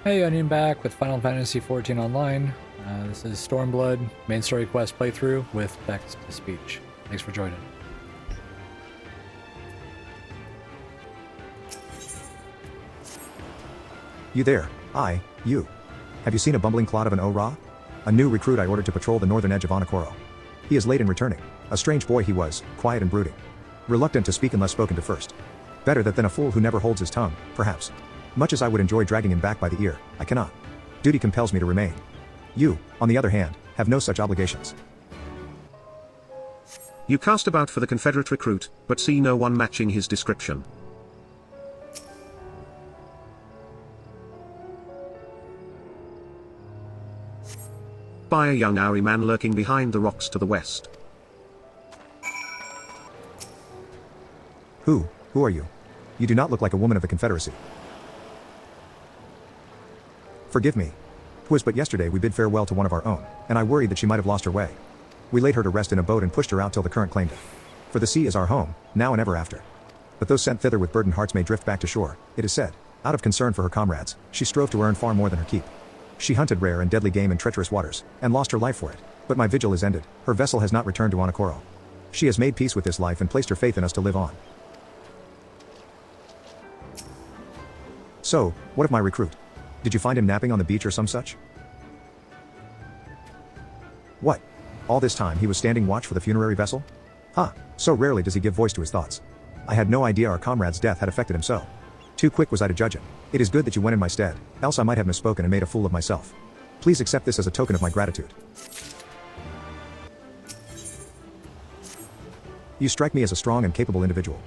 Hey, Onion back with Final Fantasy XIV Online. This is Stormblood, main story quest playthrough with text-to-speech. Thanks for joining. You there, you. Have you seen a bumbling clod of an Ora? A new recruit I ordered to patrol the northern edge of Onokoro. He is late in returning. A strange boy he was, quiet and brooding. Reluctant to speak unless spoken to first. Better that than a fool who never holds his tongue, perhaps. Much as I would enjoy dragging him back by the ear, I cannot. Duty compels me to remain. You, on the other hand, have no such obligations. You cast about for the Confederate recruit, but see no one matching his description. By a young Auri man lurking behind the rocks to the west. Who are you? You do not look like a woman of the Confederacy. Forgive me. 'Twas but yesterday we bid farewell to one of our own, and I worried that she might have lost her way. We laid her to rest in a boat and pushed her out till the current claimed her. For the sea is our home, now and ever after. But those sent thither with burdened hearts may drift back to shore, it is said. Out of concern for her comrades, she strove to earn far more than her keep. She hunted rare and deadly game in treacherous waters, and lost her life for it. But my vigil is ended, her vessel has not returned to Onokoro. She has made peace with this life and placed her faith in us to live on. So, what of my recruit? Did you find him napping on the beach or some such? What? All this time he was standing watch for the funerary vessel? So rarely does he give voice to his thoughts. I had no idea our comrade's death had affected him so. Too quick was I to judge him. It is good that you went in my stead, else I might have misspoken and made a fool of myself. Please accept this as a token of my gratitude. You strike me as a strong and capable individual.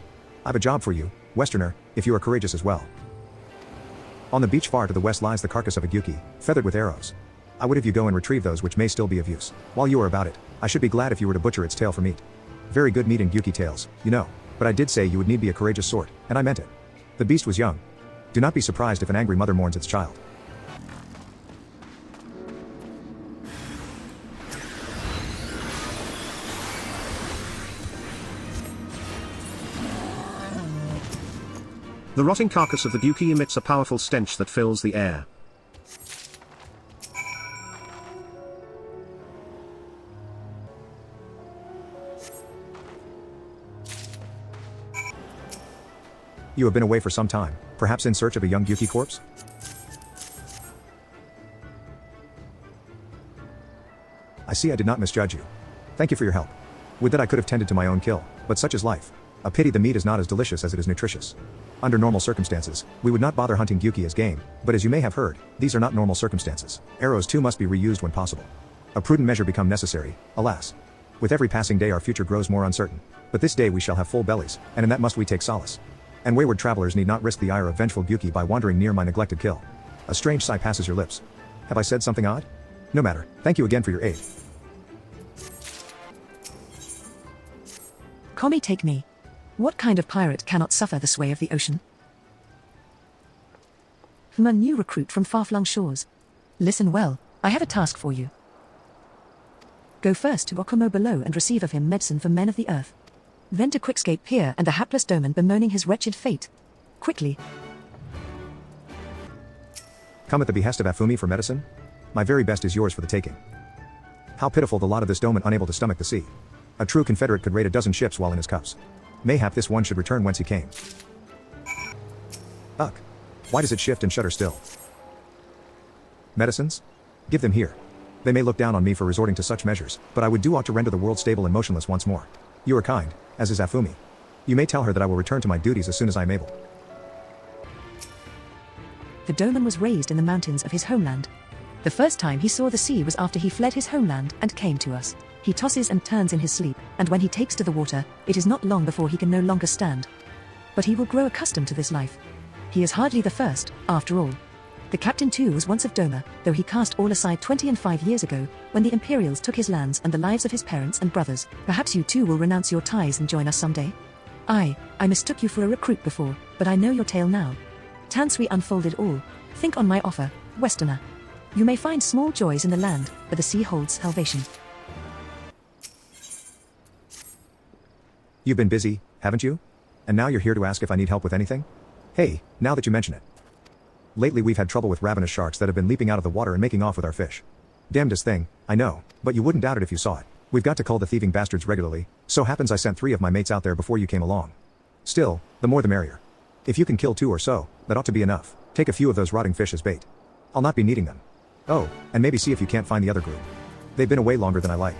I've a job for you, Westerner, if you are courageous as well. On the beach far to the west lies the carcass of a gyuki, feathered with arrows. I would have you go and retrieve those which may still be of use. While you are about it, I should be glad if you were to butcher its tail for meat. Very good meat in gyuki tails, you know, but I did say you would need be a courageous sort, and I meant it. The beast was young. Do not be surprised if an angry mother mourns its child. The rotting carcass of the gyuki emits a powerful stench that fills the air. You have been away for some time, perhaps in search of a young gyuki corpse? I see I did not misjudge you. Thank you for your help. Would that I could have tended to my own kill, but such is life. A pity the meat is not as delicious as it is nutritious. Under normal circumstances, we would not bother hunting gyuki as game, but as you may have heard, these are not normal circumstances. Arrows too must be reused when possible. A prudent measure become necessary, alas. With every passing day our future grows more uncertain. But this day we shall have full bellies, and in that must we take solace. And wayward travelers need not risk the ire of vengeful gyuki by wandering near my neglected kill. A strange sigh passes your lips. Have I said something odd? No matter, thank you again for your aid. Komi, take me. What kind of pirate cannot suffer the sway of the ocean? From a new recruit from far-flung shores. Listen well, I have a task for you. Go first to Okumo below and receive of him medicine for men of the earth. Then to Quickscape here and the hapless Doman bemoaning his wretched fate. Quickly. Come at the behest of Afumi for medicine? My very best is yours for the taking. How pitiful the lot of this Doman unable to stomach the sea. A true Confederate could raid a dozen ships while in his cups. Mayhap this one should return whence he came. Ugh. Why does it shift and shudder still? Medicines? Give them here. They may look down on me for resorting to such measures, but I would do aught to render the world stable and motionless once more. You are kind, as is Afumi. You may tell her that I will return to my duties as soon as I am able. The Doman was raised in the mountains of his homeland. The first time he saw the sea was after he fled his homeland and came to us. He tosses and turns in his sleep, and when he takes to the water, it is not long before he can no longer stand. But he will grow accustomed to this life. He is hardly the first, after all. The captain too was once of Doma, though he cast all aside 25 years ago, when the Imperials took his lands and the lives of his parents and brothers. Perhaps you too will renounce your ties and join us someday? I mistook you for a recruit before, but I know your tale now. Tansui unfolded all. Think on my offer, Westerner. You may find small joys in the land, but the sea holds salvation. You've been busy, haven't you? And now you're here to ask if I need help with anything? Hey, now that you mention it. Lately we've had trouble with ravenous sharks that have been leaping out of the water and making off with our fish. Damnedest thing, I know, but you wouldn't doubt it if you saw it. We've got to cull the thieving bastards regularly, so happens I sent 3 of my mates out there before you came along. Still, the more the merrier. If you can kill 2 or so, that ought to be enough. Take a few of those rotting fish as bait. I'll not be needing them. Oh, and maybe see if you can't find the other group. They've been away longer than I like.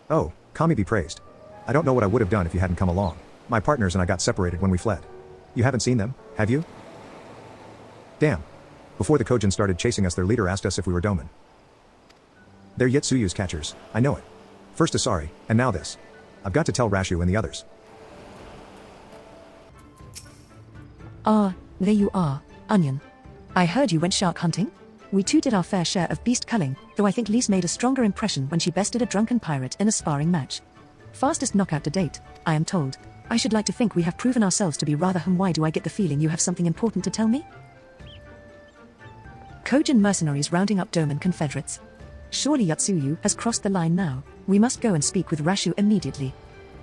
Oh, Kami be praised. I don't know what I would have done if you hadn't come along. My partners and I got separated when we fled. You haven't seen them, have you? Damn. Before the Kojin started chasing us, their leader asked us if we were Domin. They're Yetsuyu's catchers, I know it. First Asari, and now this. I've got to tell Rashu and the others. Ah, there you are, Onion. I heard you went shark hunting? We too did our fair share of beast culling, though I think Lise made a stronger impression when she bested a drunken pirate in a sparring match. Fastest knockout to date, I am told. I should like to think we have proven ourselves to be rather. Why do I get the feeling you have something important to tell me? Kojin mercenaries rounding up Doman Confederates. Surely Yatsuyu has crossed the line now. We must go and speak with Rashu immediately.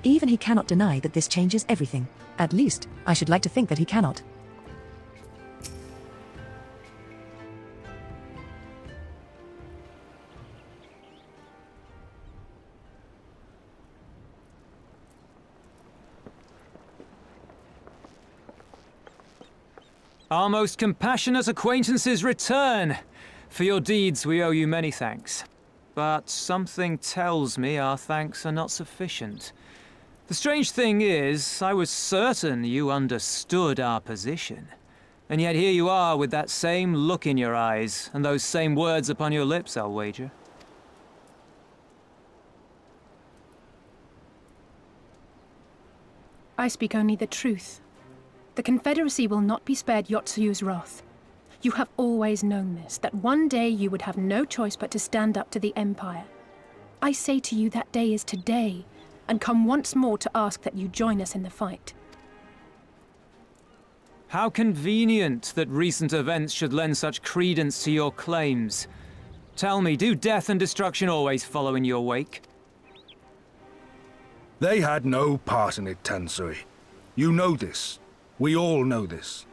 Even he cannot deny that this changes everything. At least, I should like to think that he cannot. Our most compassionate acquaintances return. For your deeds we owe you many thanks. But something tells me our thanks are not sufficient. The strange thing is, I was certain you understood our position. And yet here you are with that same look in your eyes, and those same words upon your lips, I'll wager. I speak only the truth. The Confederacy will not be spared Yotsuyu's wrath. You have always known this, that one day you would have no choice but to stand up to the Empire. I say to you that day is today, and come once more to ask that you join us in the fight. How convenient that recent events should lend such credence to your claims. Tell me, do death and destruction always follow in your wake? They had no part in it, Tansui. You know this. We all know this.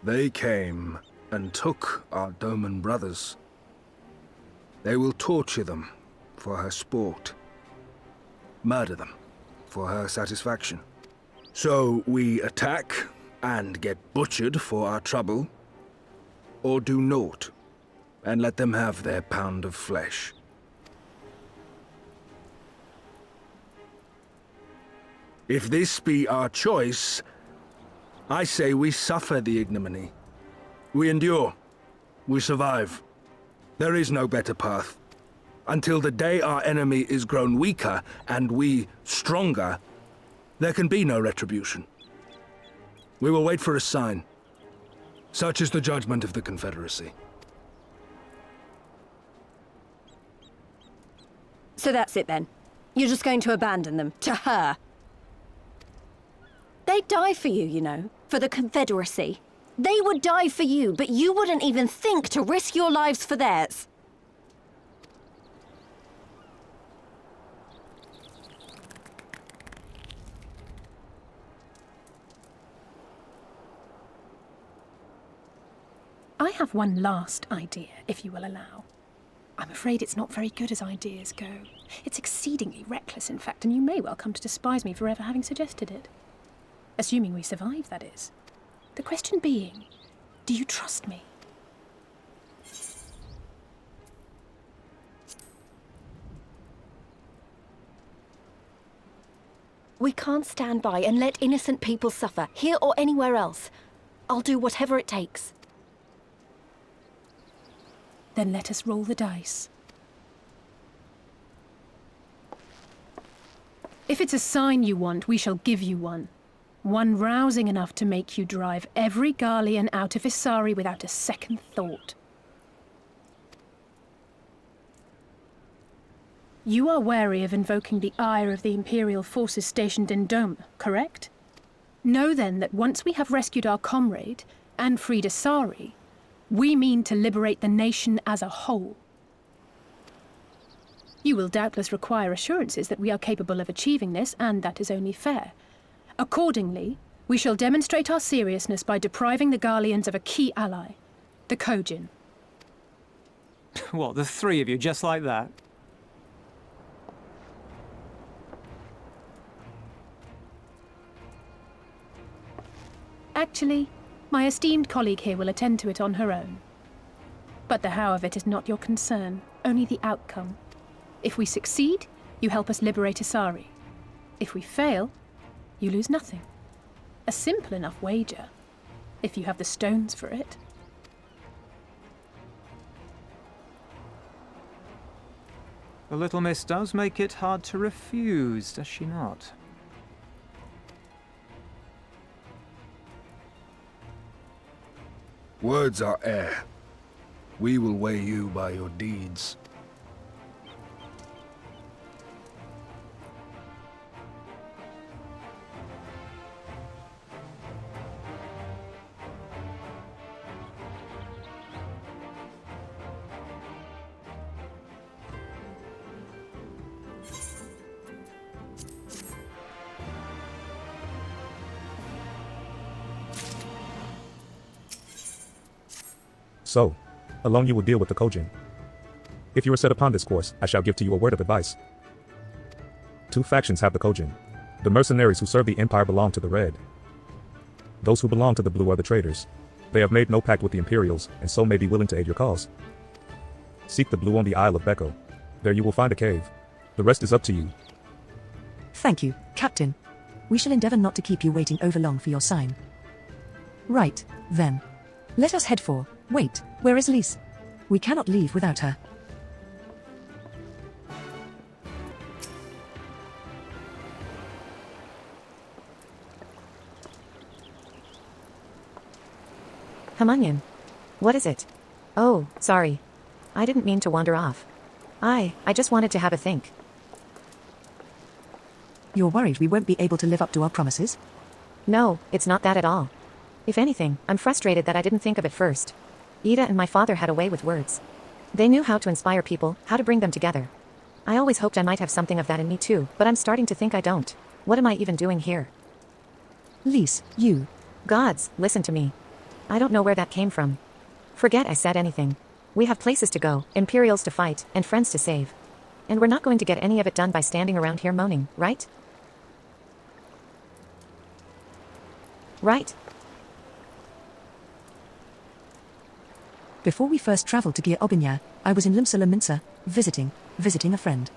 They came and took our Doman brothers. They will torture them for her sport. Murder them for her satisfaction. So we attack and get butchered for our trouble, or do naught and let them have their pound of flesh. If this be our choice, I say we suffer the ignominy. We endure. We survive. There is no better path. Until the day our enemy is grown weaker and we stronger, there can be no retribution. We will wait for a sign. Such is the judgment of the Confederacy. So that's it then? You're just going to abandon them, to her? They'd die for you, you know, for the Confederacy. They would die for you, but you wouldn't even think to risk your lives for theirs. I have one last idea, if you will allow. I'm afraid it's not very good as ideas go. It's exceedingly reckless, in fact, and you may well come to despise me for ever having suggested it. Assuming we survive, that is. The question being, do you trust me? We can't stand by and let innocent people suffer, here or anywhere else. I'll do whatever it takes. Then let us roll the dice. If it's a sign you want, we shall give you one. One rousing enough to make you drive every Garlean out of Isari without a second thought. You are wary of invoking the ire of the Imperial forces stationed in Dome, correct? Know then that once we have rescued our comrade and freed Isari, we mean to liberate the nation as a whole. You will doubtless require assurances that we are capable of achieving this, and that is only fair. Accordingly, we shall demonstrate our seriousness by depriving the Garleans of a key ally, the Kojin. What, the three of you, just like that? Actually, my esteemed colleague here will attend to it on her own. But the how of it is not your concern, only the outcome. If we succeed, you help us liberate Isari. If we fail, you lose nothing. A simple enough wager, if you have the stones for it. The little miss does make it hard to refuse, does she not? Words are air. We will weigh you by your deeds. So, alone you will deal with the Kojin. If you are set upon this course, I shall give to you a word of advice. Two factions have the Kojin. The mercenaries who serve the Empire belong to the Red. Those who belong to the Blue are the traitors. They have made no pact with the Imperials, and so may be willing to aid your cause. Seek the Blue on the Isle of Beko. There you will find a cave. The rest is up to you. Thank you, Captain. We shall endeavor not to keep you waiting over long for your sign. Right, then. Let us head for... Wait, where is Lise? We cannot leave without her. Hamanyan. What is it? Oh, sorry. I didn't mean to wander off. I just wanted to have a think. You're worried we won't be able to live up to our promises? No, it's not that at all. If anything, I'm frustrated that I didn't think of it first. Ida and my father had a way with words. They knew how to inspire people, how to bring them together. I always hoped I might have something of that in me too, but I'm starting to think I don't. What am I even doing here? Lise, you... Gods, listen to me. I don't know where that came from. Forget I said anything. We have places to go, Imperials to fight, and friends to save. And we're not going to get any of it done by standing around here moaning, right? Right. Before we first travelled to Gir Obinya, I was in Limsala Minsa, visiting a friend.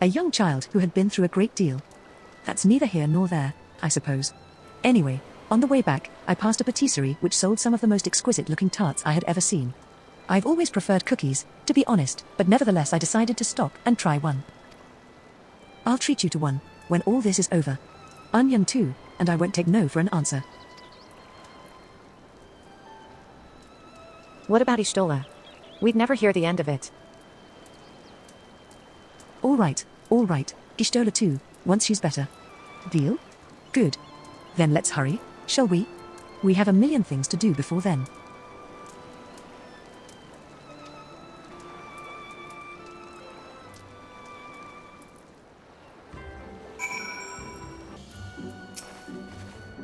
A young child who had been through a great deal. That's neither here nor there, I suppose. Anyway, on the way back, I passed a patisserie which sold some of the most exquisite-looking tarts I had ever seen. I've always preferred cookies, to be honest, but nevertheless I decided to stop and try one. I'll treat you to one, when all this is over. Onion too, and I won't take no for an answer. What about Ishtola? We'd never hear the end of it. All right, Gishtola too, once she's better. Deal? Good. Then let's hurry, shall we? We have a million things to do before then.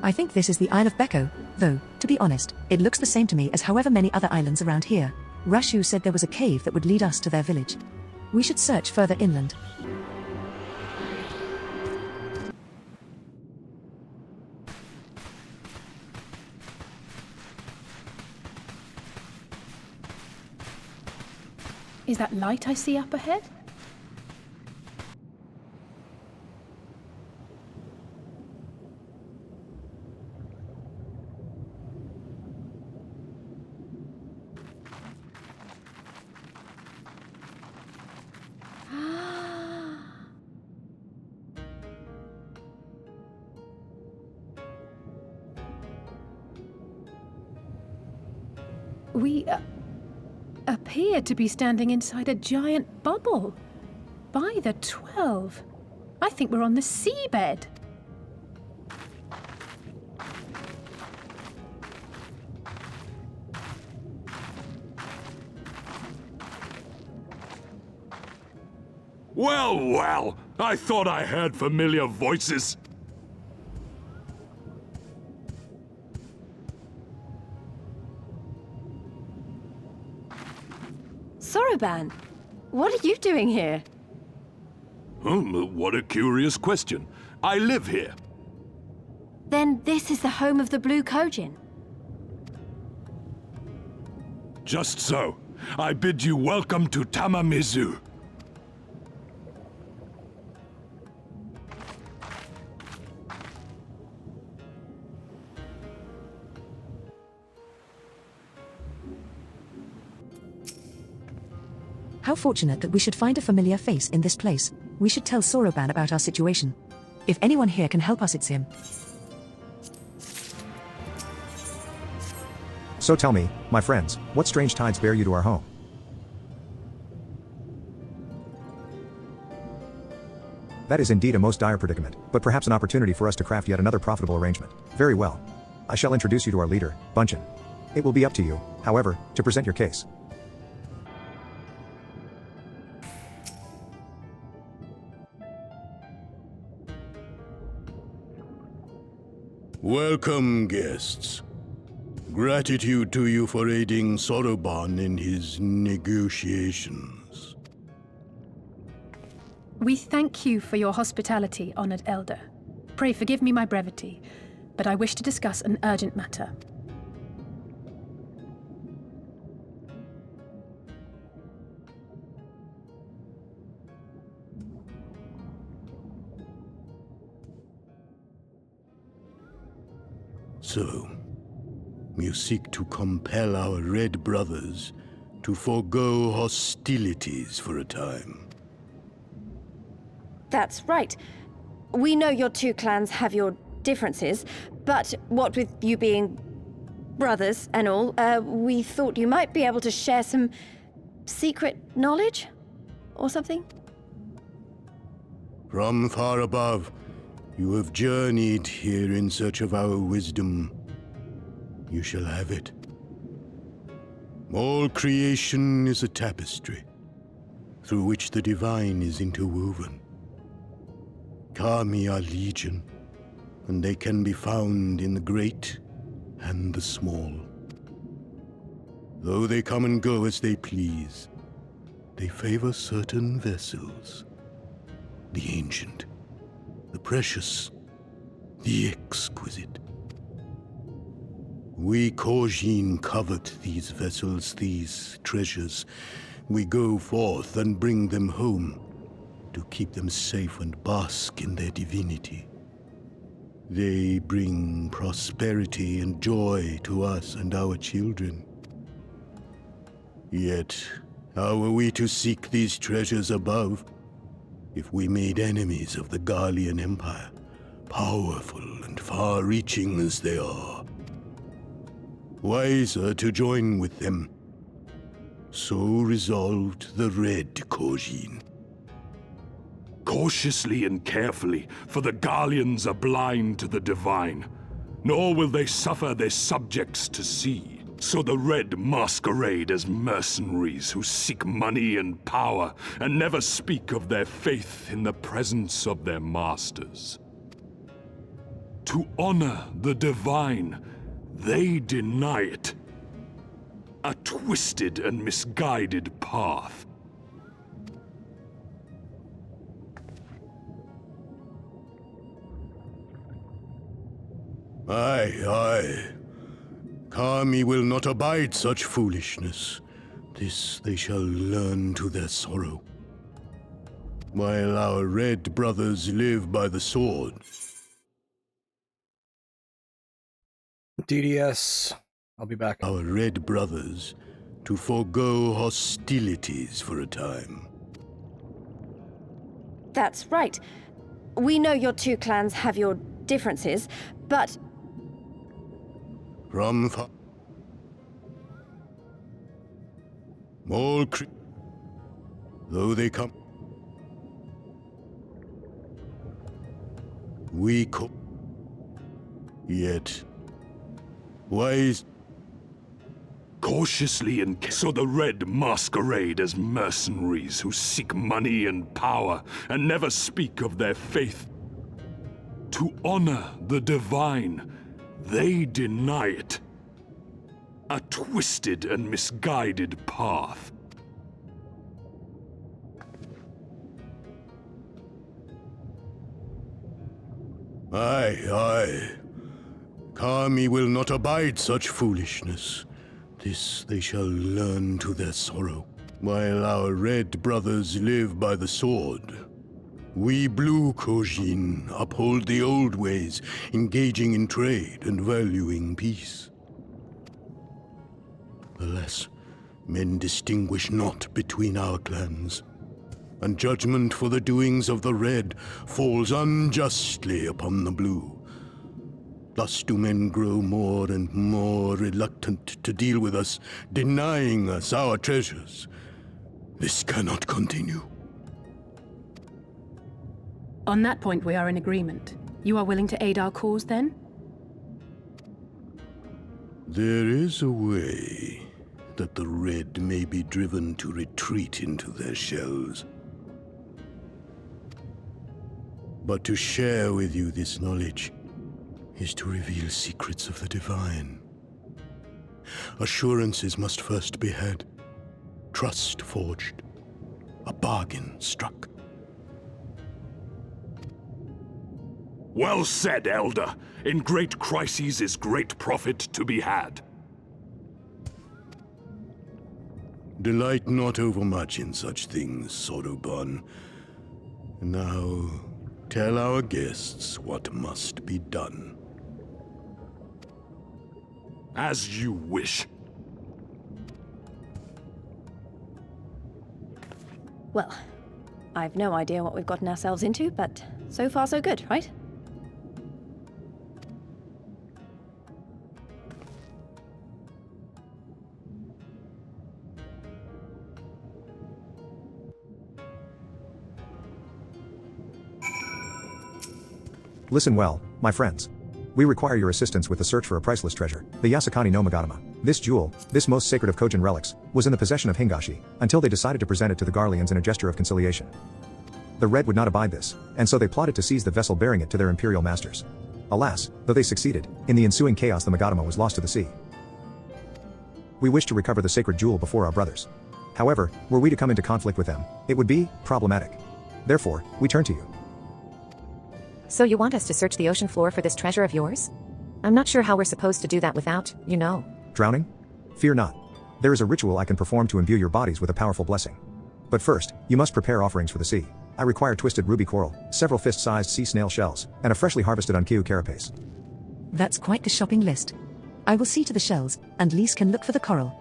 I think this is the Isle of Beko, though, to be honest, it looks the same to me as however many other islands around here. Rashu said there was a cave that would lead us to their village. We should search further inland. Is that light I see up ahead? We appear to be standing inside a giant bubble. By the 12. I think we're on the seabed. Well, well, I thought I heard familiar voices. Soroban, what are you doing here? What a curious question. I live here. Then this is the home of the Blue Kojin. Just so. I bid you welcome to Tamamizu. How fortunate that we should find a familiar face in this place. We should tell Soroban about our situation. If anyone here can help us, it's him. So tell me, my friends, what strange tides bear you to our home? That is indeed a most dire predicament, but perhaps an opportunity for us to craft yet another profitable arrangement. Very well. I shall introduce you to our leader, Bunchin. It will be up to you, however, to present your case. Welcome, guests. Gratitude to you for aiding Soroban in his negotiations. We thank you for your hospitality, honored elder. Pray forgive me my brevity, but I wish to discuss an urgent matter. So, you seek to compel our Red Brothers to forego hostilities for a time. That's right. We know your two clans have your differences, but what with you being brothers and all, we thought you might be able to share some secret knowledge or something? From far above, you have journeyed here in search of our wisdom. You shall have it. All creation is a tapestry, through which the divine is interwoven. Kami are legion, and they can be found in the great and the small. Though they come and go as they please, they favor certain vessels. The ancient, the precious, the exquisite. We Kojin covet these vessels, these treasures. We go forth and bring them home to keep them safe and bask in their divinity. They bring prosperity and joy to us and our children. Yet, how are we to seek these treasures above if we made enemies of the Garlean Empire, powerful and far-reaching as they are? Wiser to join with them. So resolved the Red Kojin. Cautiously and carefully, for the Garleans are blind to the divine, nor will they suffer their subjects to see. So the Red masquerade as mercenaries who seek money and power, and never speak of their faith in the presence of their masters. To honor the divine, they deny it. A twisted and misguided path. Aye. Kami will not abide such foolishness. This they shall learn to their sorrow. While our red brothers live by the sword. DDS, I'll be back. Our red brothers to forego hostilities for a time. That's right. We know your two clans have your differences, but From all though they come, we yet wise. Cautiously and so the red masquerade as mercenaries who seek money and power and never speak of their faith. To honor the divine, they deny it. A twisted and misguided path. Aye. Kami will not abide such foolishness. This they shall learn to their sorrow. While our red brothers live by the sword, we blue Kojin uphold the old ways, engaging in trade and valuing peace. Alas, men distinguish not between our clans, and judgment for the doings of the red falls unjustly upon the blue. Thus do men grow more and more reluctant to deal with us, denying us our treasures. This cannot continue. On that point, we are in agreement. You are willing to aid our cause, then? There is a way that the red may be driven to retreat into their shells. But to share with you this knowledge is to reveal secrets of the divine. Assurances must first be had, trust forged, a bargain struck. Well said, Elder. In great crises is great profit to be had. Delight not overmuch in such things, Soroban. Now, tell our guests what must be done. As you wish. well, I've no idea what we've gotten ourselves into, but so far so good, right? Listen well, my friends. We require your assistance with the search for a priceless treasure, the Yasukani no Magatama. This jewel, this most sacred of Kojin relics, was in the possession of Hingashi, until they decided to present it to the Garleans in a gesture of conciliation. The Red would not abide this, and so they plotted to seize the vessel bearing it to their imperial masters. Alas, though they succeeded, in the ensuing chaos the Magatama was lost to the sea. We wish to recover the sacred jewel before our brothers. However, were we to come into conflict with them, it would be problematic. Therefore, we turn to you. So you want us to search the ocean floor for this treasure of yours? I'm not sure how we're supposed to do that without, you know. Drowning? Fear not. There is a ritual I can perform to imbue your bodies with a powerful blessing. But first, you must prepare offerings for the sea. I require twisted ruby coral, several fist-sized sea snail shells, and a freshly harvested Unkyu carapace. That's quite the shopping list. I will see to the shells, and Lise can look for the coral.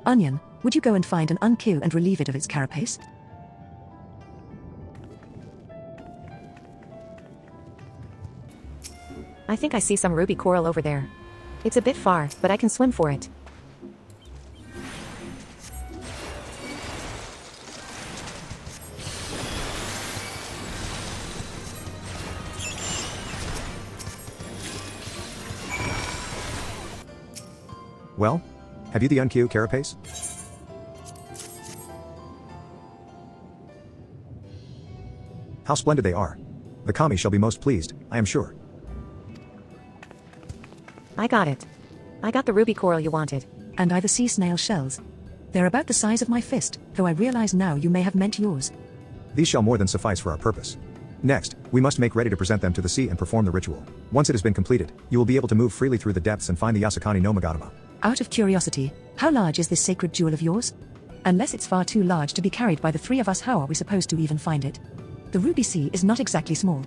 Onion, would you go and find an Unkyu and relieve it of its carapace? I think I see some ruby coral over there. It's a bit far, but I can swim for it. Well? Have you the Unkyu carapace? How splendid they are. The kami shall be most pleased, I am sure. I got it. I got the ruby coral you wanted. and either sea snail shells. They're about the size of my fist, though I realize now you may have meant yours. These shall more than suffice for our purpose. Next, we must make ready to present them to the sea and perform the ritual. Once it has been completed, you will be able to move freely through the depths and find the Yasakani no Magatama. Out of curiosity, how large is this sacred jewel of yours? Unless it's far too large to be carried by the three of us, how are we supposed to even find it? The Ruby Sea is not exactly small.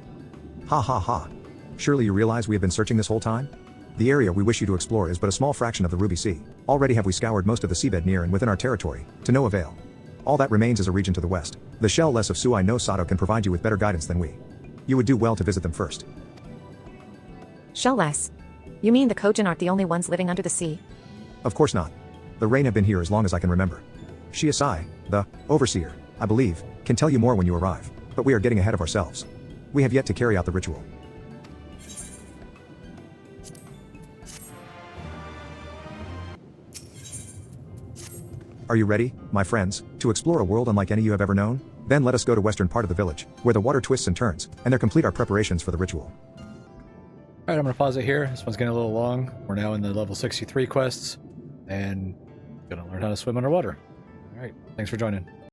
Ha ha ha. Surely you realize we have been searching this whole time? The area we wish you to explore is but a small fraction of the Ruby Sea. Already have we scoured most of the seabed near and within our territory, to no avail. All that remains is a region to the west. The shell-less of Suai no Sato can provide you with better guidance than we. You would do well to visit them first. Shell-less. You mean the Kojin aren't the only ones living under the sea? Of course not. The Rain have been here as long as I can remember. Shiasai, the overseer, I believe, can tell you more when you arrive, but we are getting ahead of ourselves. We have yet to carry out the ritual. Are you ready, my friends, to explore a world unlike any you have ever known? Then let us go to western part of the village, where the water twists and turns, and there complete our preparations for the ritual. Alright, I'm going to pause it here. This one's getting a little long. We're now in the level 63 quests, and going to learn how to swim underwater. Alright, thanks for joining.